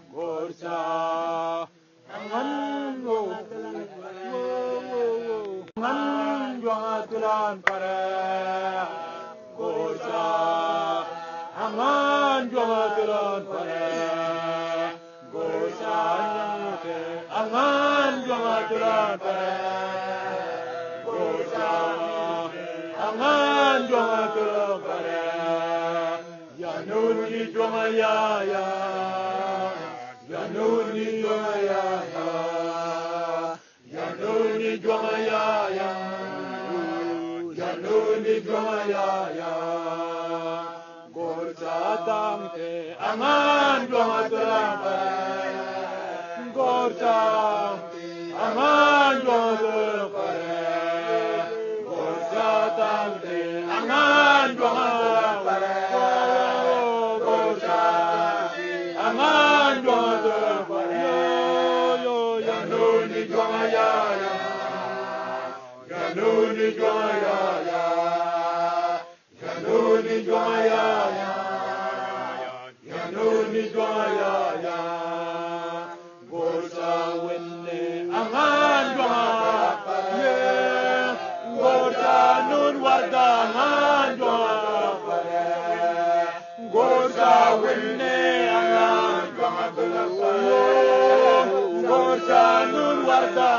Gorsa angan wo angan juatulan para Gorsa angan juatulan para Gorsa angan juatulan para Gorsa angan juatulan para ya nuni jomaya ya Yanuni Jomaya Yanuni Jomaya Yanuni Jomaya Gorsa Tangte Aman Jomaya Gorsa Aman Jomaya Gorsa Tangte Aman Jomaya Gorsa Aman Yanuni Jomaya Yanuni Jomaya Yanuni Jomaya Yanuni Jomaya Gorsa winne Aman Jomaya Gorsa nun wada Aman Jomaya Gorsa winne Aman Jomaya Gorsa nun wada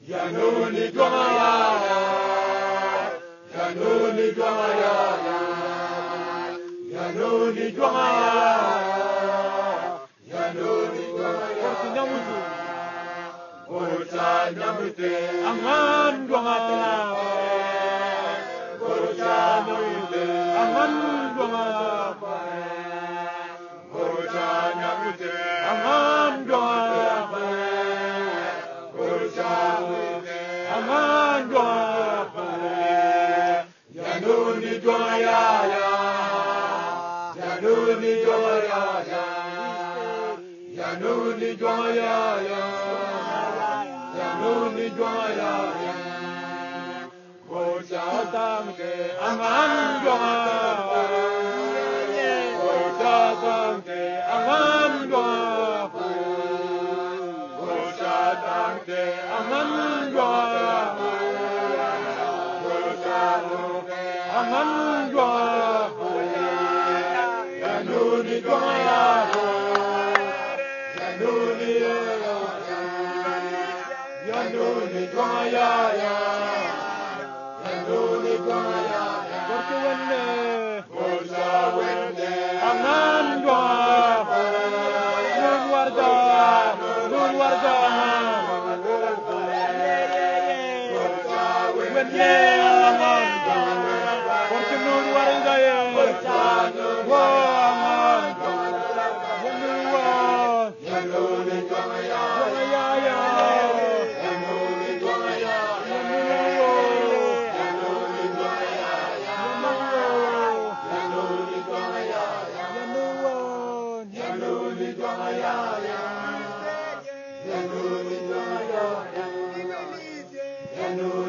Yanuni Jomaya Yanuni Jomaya Yanuni Jomaya Yanuni Jomaya Gorsa nyamute Aman Jomaya Gorsa nyamute Aman Jomaya Gorsa nyamute Aman Jomaya Gorsa Aman Jomaya Yanuni Jomaya Yanuni Jomaya Yanuni Jomaya Yanuni Jomaya Gorsa Tangte Aman Jomaya Gorsa Tangte Aman Jomaya Gorsa Tangte Aman Jomaya Gorsa Aman Jomaya Yanuni Jomaya Yanuni Yanuni Jomaya Yanuni Jomaya Gorsa winne Aman Jomaya Nun warda Gorsa winne Aman Gorsa nun warda Gorsa Aman Yanuni Jomaya Yanuni Jomaya Yanuni Jomaya Yanuni Jomaya Yanuni Jomaya Yanuni Jomaya Yanuni